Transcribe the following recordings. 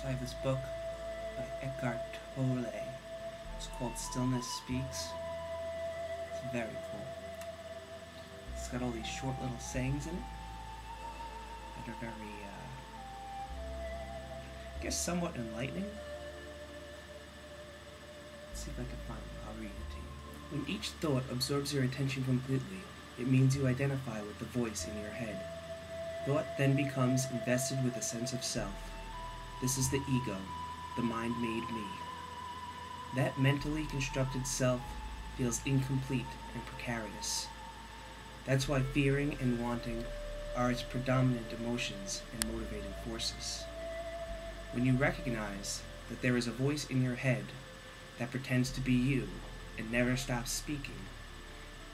I have this book by Eckhart Tolle. It's called Stillness Speaks. It's very cool. It's got all these short little sayings in it that are very, I guess, somewhat enlightening. Let's see if I can find it. I'll read it to you. When each thought absorbs your attention completely, it means you identify with the voice in your head. Thought then becomes invested with a sense of self. This is the ego, the mind-made me. That mentally constructed self feels incomplete and precarious. That's why fearing and wanting are its predominant emotions and motivating forces. When you recognize that there is a voice in your head that pretends to be you and never stops speaking,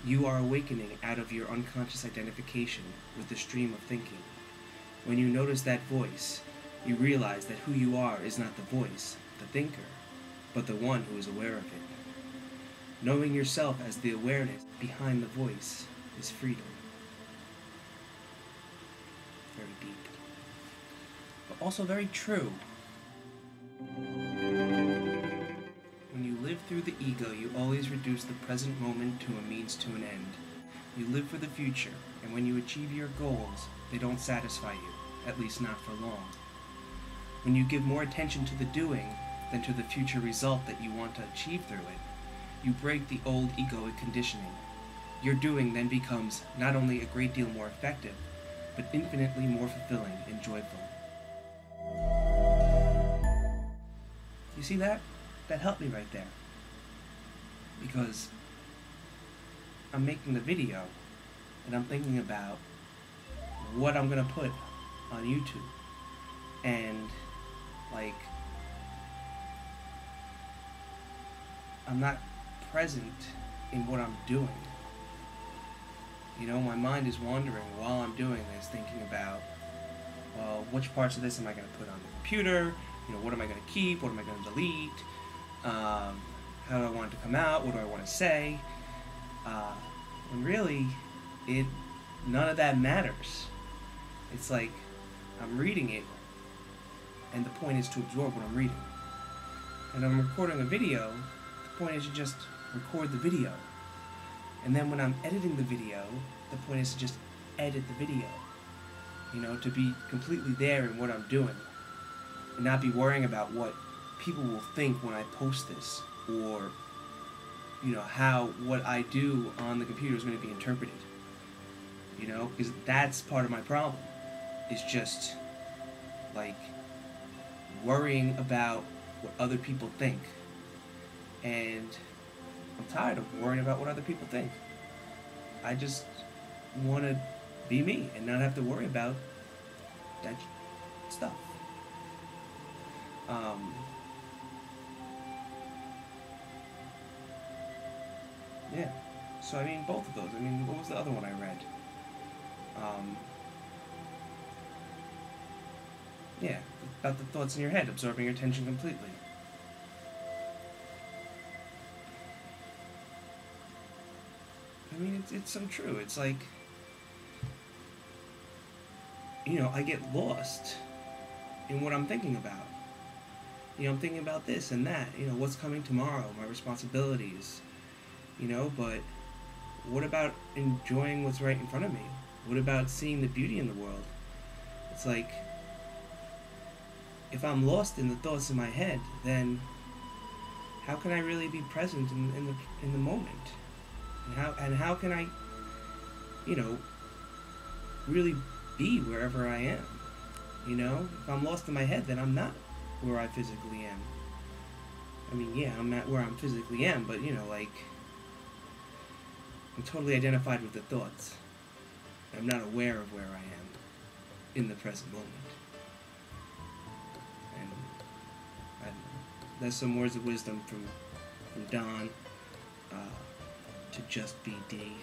you are awakening out of your unconscious identification with the stream of thinking. When you notice that voice, you realize that who you are is not the voice, the thinker, but the one who is aware of it. Knowing yourself as the awareness behind the voice is freedom. Very deep, but also very true. When you live through the ego, you always reduce the present moment to a means to an end. You live for the future, and when you achieve your goals, they don't satisfy you, at least not for long. When you give more attention to the doing than to the future result that you want to achieve through it, you break the old egoic conditioning. Your doing then becomes not only a great deal more effective, but infinitely more fulfilling and joyful. You see that? That helped me right there. Because I'm making the video and I'm thinking about what I'm gonna put on YouTube. And like, I'm not present in what I'm doing. You know, my mind is wandering while I'm doing this, thinking about, well, which parts of this am I going to put on the computer? You know, what am I going to keep? What am I going to delete? How do I want it to come out? What do I want to say? And really, none of that matters. It's like I'm reading it, and the point is to absorb what I'm reading. And I'm recording a video, the point is to just record the video. And then when I'm editing the video, the point is to just edit the video. You know, to be completely there in what I'm doing. And not be worrying about what people will think when I post this. Or, you know, what I do on the computer is going to be interpreted. You know, because that's part of my problem. It's just, like, worrying about what other people think. And I'm tired of worrying about what other people think. I just want to be me and not have to worry about that stuff. Yeah. So, I mean, both of those. I mean, what was the other one I read? Yeah, about the thoughts in your head, absorbing your attention completely. I mean, it's so true. It's like, you know, I get lost in what I'm thinking about. You know, I'm thinking about this and that. You know, what's coming tomorrow, my responsibilities. You know, but what about enjoying what's right in front of me? What about seeing the beauty in the world? It's like, if I'm lost in the thoughts in my head, then how can I really be present in the moment? And how can I, you know, really be wherever I am? You know, if I'm lost in my head, then I'm not where I physically am. I mean, yeah, I'm not where I'm physically am, but, you know, like, I'm totally identified with the thoughts. I'm not aware of where I am in the present moment. And I don't know. That's some words of wisdom from Don. To Just Be D,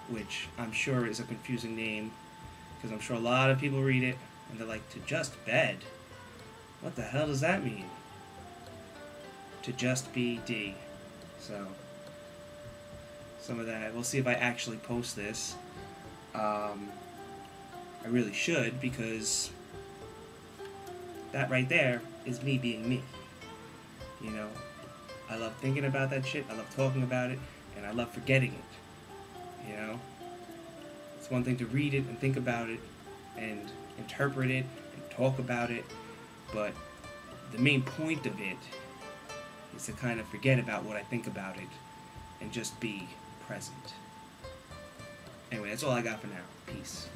which I'm sure is a confusing name, because I'm sure a lot of people read it and they're like, to just bed? What the hell does that mean? To Just Be D. So, some of that. We'll see if I actually post this. I really should, because that right there is me being me. You know, I love thinking about that shit, I love talking about it, and I love forgetting it. You know? It's one thing to read it and think about it and interpret it and talk about it, but the main point of it is to kind of forget about what I think about it and just be present. Anyway, that's all I got for now. Peace.